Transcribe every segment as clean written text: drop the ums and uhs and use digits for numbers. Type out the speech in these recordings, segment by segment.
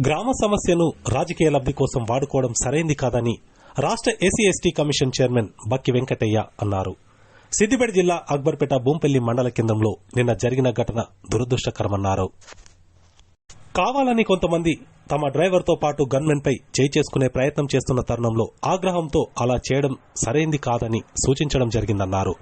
గ్రామ సమస్యను రాజకీయ లబ్ధి కోసం వాడుకోవడం సరైంది కాదని రాష్ట్ర ఎస్సీ ఎస్టీ కమిషన్ చైర్మన్ బక్కి వెంకటయ్య అన్నారు. సిద్దిపేట జిల్లా అక్బర్పేట భూంపల్లి మండల కేంద్రంలో నిన్న జరిగిన ఘటన దురదృష్టకరమన్నారు. కావాలని కొంతమంది తమ డ్రైవర్తో పాటు గన్మెన్పై చేయి చేసుకునే ప్రయత్నం చేస్తున్న తరుణంలో ఆగ్రహంతో అలా చేయడం సరైంది కాదని సూచించడం జరిగిందన్నారు.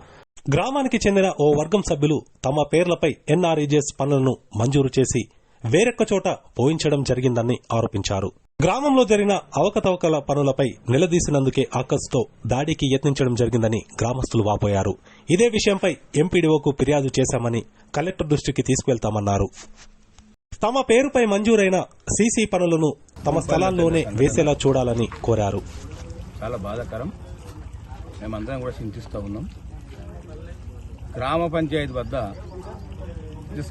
గ్రామానికి చెందిన ఓ వర్గం సభ్యులు తమ పేర్లపై ఎన్ఆర్ఈజీఎస్ పనులను మంజూరు చేసి వేరొక్క చోట పోయించడం జరిగిందని ఆరోపించారు. గ్రామంలో జరిగిన అవకతవకల పనులపై నిలదీసినందుకే ఆకస్సుతో దాడికి యత్నించడం జరిగిందని గ్రామస్తులు వాపోయారు. ఇదే విషయంపై ఎంపీడీఓకు ఫిర్యాదు చేశామని కలెక్టర్ దృష్టికి తీసుకువెళ్తామన్నారు. తమ పేరుపై మంజూరైన సీసీ పనులను తమ స్థలాల్లోనే వేసేలా చూడాలని కోరారు. చాలా బాధాకరం. మేమందరం కూడా చింతిస్తూ ఉన్నాం. గ్రామ పంచాయతీ వద్ద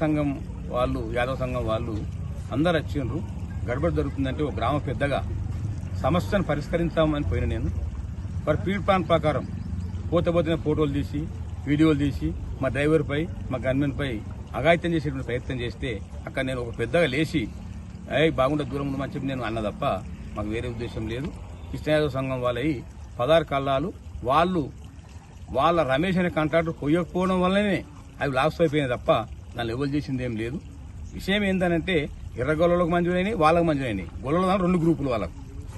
సంఘం వాళ్ళు, యాదవ సంఘం వాళ్ళు అందరు వచ్చిండ్రు. గడబడి జరుగుతుందంటే ఒక గ్రామ పెద్దగా సమస్యను పరిష్కరించామని పోయిన నేను మరి ఫీడ్ ప్లాన్ ప్రకారం పోతే ఫోటోలు తీసి వీడియోలు తీసి మా డ్రైవర్పై మా గన్మెన్పై అఘాయిత్యం చేసేటువంటి ప్రయత్నం చేస్తే అక్కడ నేను ఒక పెద్దగా లేచి బాగుండే దూరం ఉందని చెప్పి నేను అన్న తప్ప మాకు వేరే ఉద్దేశం లేదు. కృష్ణయాదవ సంఘం వాళ్ళవి 16 కళ్ళాలు వాళ్ళు వాళ్ళ రమేష్ అనే కాంట్రాక్టర్ పోయకపోవడం వల్లనే అవి లాస్ అయిపోయినాయి తప్ప దాన్ని ఎవరు చేసింది ఏం లేదు. విషయం ఏంటంటే ఎర్రగొల్లకు మంజూరైనాయి, వాళ్ళకు మంజూరైనాయి. గొల్లలో 2 గ్రూపులు వాళ్ళకు.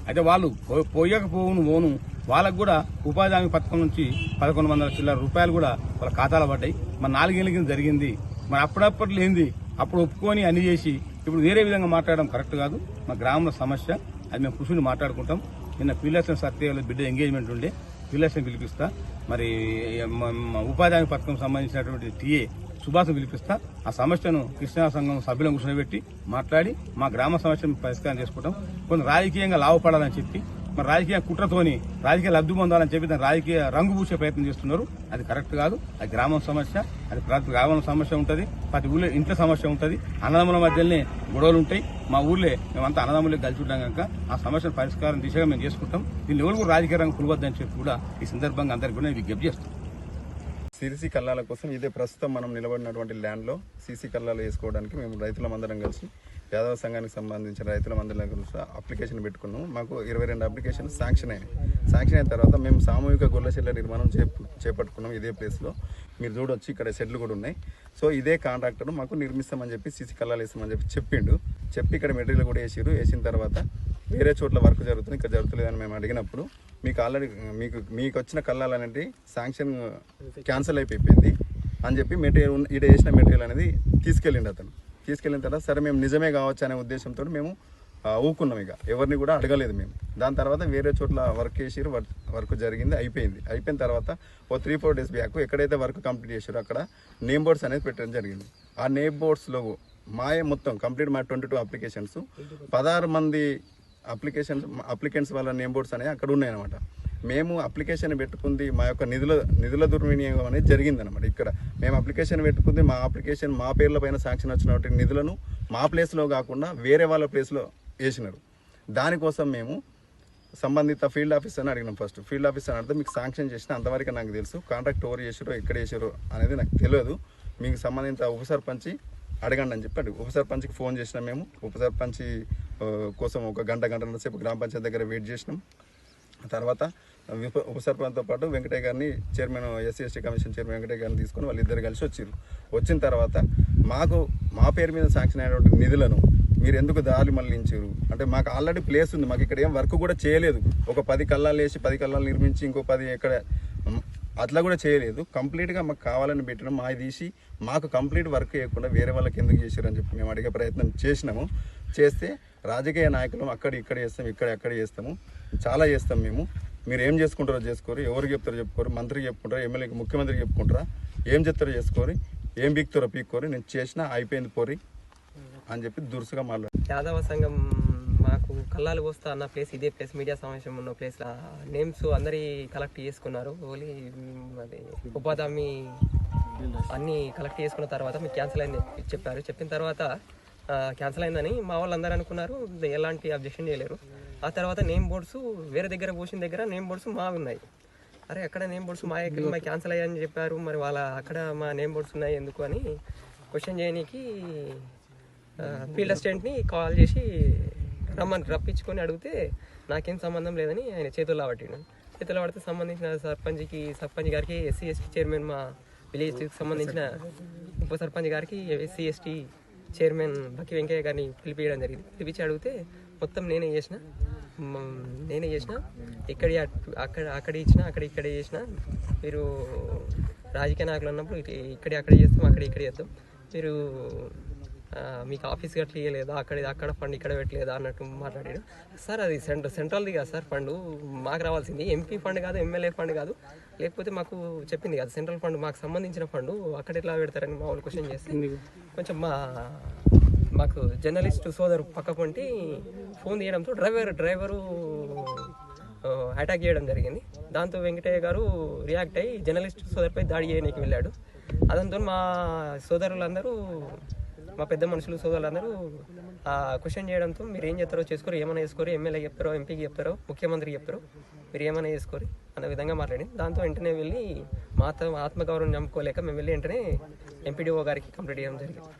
అయితే వాళ్ళు పోను వాళ్ళకు కూడా ఉపాధి హామీ పథకం నుంచి 1100 చిల్లర రూపాయలు కూడా వాళ్ళ ఖాతాలో పడ్డాయి. మరి 4 ఏళ్ల కింద జరిగింది. మరి అప్పుడప్పుడు లేనిది అప్పుడు ఒప్పుకొని అన్ని చేసి ఇప్పుడు వేరే విధంగా మాట్లాడడం కరెక్ట్ కాదు. మా గ్రామంలో సమస్య అది మేము కూర్చుని మాట్లాడుకుంటాం. నిన్న పిల్లర్స్ సత్యాలో బిడ్డ ఎంగేజ్మెంట్ ఉండే పిల్లర్స్ని పిలిపిస్తా, మరి ఉపాధి హామీ పథకం సంబంధించినటువంటి టీఏ సుభాష్ను పిలిపిస్తా. ఆ సమస్యను కృష్ణా సంఘం సభ్యులను కూర్చోబెట్టి మాట్లాడి మా గ్రామ సమస్యను పరిష్కారం చేసుకుంటాం. కొంత రాజకీయంగా లాభపడాలని చెప్పి మరి రాజకీయ కుట్రతోని రాజకీయ లబ్ధి పొందాలని చెప్పి దాని రాజకీయ రంగు పూసే ప్రయత్నం చేస్తున్నారు. అది కరెక్ట్ కాదు. అది గ్రామం సమస్య, అది ప్రతి గ్రామం సమస్య ఉంటుంది, ప్రతి ఊళ్ళో ఇంట్లో సమస్య ఉంటుంది. అన్నదమ్ముల మధ్యలోనే గొడవలు ఉంటాయి. మా ఊళ్ళో మేమంతా అన్నదమ్ములే కలిసి ఉంటాం కనుక ఆ సమస్యను పరిష్కారం దిశగా మేము చేసుకుంటాం. దీన్ని ఎవరు కూడా రాజకీయ రంగు పులవద్దని చెప్పి కూడా ఈ సందర్భంగా అందరికీ కూడా విజ్ఞప్తి చేస్తాం. సీసీ కల్లాల కోసం ఇదే ప్రస్తుతం మనం నిలబడినటువంటి ల్యాండ్లో సీసీ కల్లాలు వేసుకోవడానికి మేము రైతులమందరం కలిసి యాదవ సంఘానికి సంబంధించిన రైతులమందరం కలిసి అప్లికేషన్ పెట్టుకున్నాము. మాకు 22 అప్లికేషన్ శాంక్షన్ అయినాయి. శాంక్షన్ అయిన తర్వాత మేము సామూహిక గొర్రెల షెడ్ల నిర్మాణం చేపట్టుకున్నాం. ఇదే ప్లేస్లో మీరు చూడొచ్చు, ఇక్కడ షెడ్లు కూడా ఉన్నాయి. సో ఇదే కాంట్రాక్టర్ మాకు నిర్మిస్తామని చెప్పి సీసీ కల్లాలు వేస్తామని చెప్పి ఇక్కడ మెటీరియల్ కూడా వేసిన తర్వాత వేరే చోట్ల వర్క్ జరుగుతుంది, ఇక్కడ జరుగుతుందని మేము అడిగినప్పుడు మీకు ఆల్రెడీ మీకు వచ్చిన కల్లాలు అనేది శాంక్షన్ క్యాన్సిల్ అయిపోయింది అని చెప్పి మెటీరియల్ ఇక్కడ వేసిన మెటీరియల్ అనేది తీసుకెళ్ళిండు. తీసుకెళ్ళిన తర్వాత సరే మేము నిజమే కావచ్చు అనే ఉద్దేశంతో మేము ఊకున్నాం. ఇక ఎవరిని కూడా అడగలేదు మేము. దాని తర్వాత వేరే చోట్ల వర్క్ చేసిరు, వర్క్ జరిగింది, అయిపోయిన తర్వాత ఓ 3-4 డేస్ బ్యాక్ ఎక్కడైతే వర్క్ కంప్లీట్ చేసారో అక్కడ నేమ్ బోర్డ్స్ అనేది పెట్టడం జరిగింది. ఆ నేమ్ బోర్డ్స్లో మొత్తం కంప్లీట్ మా 22 అప్లికేషన్స్ 16 మంది అప్లికెంట్స్ వాళ్ళ నేమ్ బోర్డ్స్ అనేవి అక్కడ ఉన్నాయన్నమాట. మేము అప్లికేషన్ పెట్టుకుంది మా యొక్క నిధుల దుర్వినియోగం అనేది జరిగిందనమాట. ఇక్కడ మేము అప్లికేషన్ పెట్టుకుంది మా పేర్ల పైన శాంక్షన్ వచ్చినటువంటి నిధులను మా ప్లేస్లో కాకుండా వేరే వాళ్ళ ప్లేస్లో వేసినారు. దానికోసం మేము సంబంధిత ఫీల్డ్ ఆఫీసర్ని అడిగినాం. ఫస్ట్ ఫీల్డ్ ఆఫీసర్ అడిగితే మీకు శాంక్షన్ చేసిన అంతవరకు నాకు తెలుసు, కాంట్రాక్ట్ ఎవరు చేసారో ఎక్కడ చేసారో అనేది నాకు తెలియదు, మీకు సంబంధిత ఉప సర్పంచి అడగండి అని చెప్పి ఉప సర్పంచ్కి ఫోన్ చేసినాం. మేము ఉప సర్పంచి కోసం ఒక గంటన్నర సేపు గ్రామ పంచాయతీ దగ్గర వెయిట్ చేసినాం. తర్వాత ఉప సర్పంచ్తో పాటు వెంకటయ్య గారిని chairman SC ST commission chairman Venkataiah గారిని తీసుకొని వాళ్ళిద్దరు కలిసి వచ్చిన తర్వాత మా పేరు మీద శాంక్షన్ అయినటువంటి నిధులను మీరు ఎందుకు దారి మళ్లించారు అంటే మాకు ఆల్రెడీ ప్లేస్ ఉంది, మాకు ఇక్కడ ఏం వర్క్ కూడా చేయలేదు. ఒక 10 కల్లాలు వేసి 10 కల్లాలు నిర్మించి ఇంకో 10 ఎక్కడ అట్లా కూడా చేయలేదు. కంప్లీట్గా మాకు కావాలని పెట్టినాం. మాది తీసి మాకు కంప్లీట్ వర్క్ చేయకుండా వేరే వాళ్ళకి ఎందుకు చేశారు అని చెప్పి మేము అడిగే ప్రయత్నం చేస్తే రాజకీయ నాయకులు ఇక్కడ చేస్తాం, అక్కడ చేస్తాము, చాలా చేస్తాం మేము, మీరు ఏం చేసుకుంటారో చేసుకోరు, ఎవరికి చెప్తారో చెప్పుకోరు, మంత్రికి చెప్పుకుంటారు, ఎమ్మెల్యేకి ముఖ్యమంత్రికి చెప్పుకుంటారా, ఏం చెప్తారో చేసుకోరు, ఏం పీక్తారో పీక్కోరు, నేను చేసినా అయిపోయింది పోరి అని చెప్పి దురుసుగా మాట్లాడారు. యాదవ సంఘం మాకు కల్లాలు పోస్తా అన్న ప్లేస్ ఇదే ప్లేస్, మీడియా సమావేశం ఉన్న ప్లేస్ నేమ్స్ అందరి కలెక్ట్ చేసుకున్నారు. ఓన్లీ అది ఉపాధి హామీ అన్నీ కలెక్ట్ చేసుకున్న తర్వాత మీకు క్యాన్సిల్ అయింది చెప్పారు. చెప్పిన తర్వాత క్యాన్సిల్ అయిందని మా వాళ్ళు అందరూ అనుకున్నారు, ఎలాంటి అబ్జెక్షన్ చేయలేరు. ఆ తర్వాత నేమ్ బోర్డ్స్ వేరే దగ్గర పోసిన దగ్గర నేమ్ బోర్డ్స్ మావి ఉన్నాయి. అరే అక్కడ నేమ్ బోర్డ్స్ మా క్యాన్సిల్ అయ్యాయని చెప్పారు, మరి వాళ్ళ అక్కడ మా నేమ్ బోర్డ్స్ ఉన్నాయి ఎందుకు అని క్వశ్చన్ చేయడానికి ఫీల్డ్ అసిస్టెంట్ని కాల్ చేసి రప్పించుకొని అడిగితే నాకేం సంబంధం లేదని ఆయన చేతుల్లో పట్టిండు. చేతుల్లో పడితే సంబంధించిన సర్పంచ్ గారికి SC ST చైర్మన్ మా విలేజ్కి సంబంధించిన ఉప సర్పంచ్ గారికి SC ST చైర్మన్ బక్కి వెంకయ్య గారిని పిలిపించడం జరిగింది. పిలిపించి అడిగితే మొత్తం నేనే చేసిన అక్కడ ఇచ్చిన ఇక్కడ చేసిన, మీరు రాజకీయ నాయకులు అన్నప్పుడు అక్కడ చేస్తాం, ఇక్కడ చేద్దాం, మీరు మీకు ఆఫీస్ గట్ల ఇవ్వలేదా, అక్కడ ఫండ్ ఇక్కడ పెట్టలేదా అన్నట్టు మాట్లాడాడు. సార్ అది సెంట్రల్ది కాదు సార్, ఫండ్ మాకు రావాల్సింది MP ఫండ్ కాదు, MLA ఫండ్ కాదు, లేకపోతే మాకు చెప్పింది కదా సెంట్రల్ ఫండ్ మాకు సంబంధించిన ఫండ్ అక్కడ ఎట్లా పెడతారని మా వాళ్ళు క్వశ్చన్ చేస్తే కొంచెం మాకు జర్నలిస్ట్ సోదరు పక్క పొంటి ఫోన్ తీయడంతో డ్రైవరు అటాక్ చేయడం జరిగింది. దాంతో వెంకటయ్య గారు రియాక్ట్ అయ్యి జర్నలిస్ట్ సోదరుపై దాడి చేయడానికి వెళ్ళాడు. అదంతో మా సోదరులందరూ, మా పెద్ద మనుషులు సోదరులందరూ క్వశ్చన్ చేయడంతో మీరు ఏం చేస్తారో చేసుకోరు, ఏమైనా చేసుకోరు, ఎమ్మెల్యే చెప్తారో, ఎంపీకి చెప్తారో, ముఖ్యమంత్రికి చెప్తారో, మీరు ఏమైనా చేసుకోరు అన్న విధంగా మాట్లాడింది. దాంతో వెంటనే వెళ్ళి మా ఆత్మగౌరవం చంపుకోలేక మేము వెళ్ళి వెంటనే MPDO గారికి కంప్లైంట్ చేయడం జరిగింది.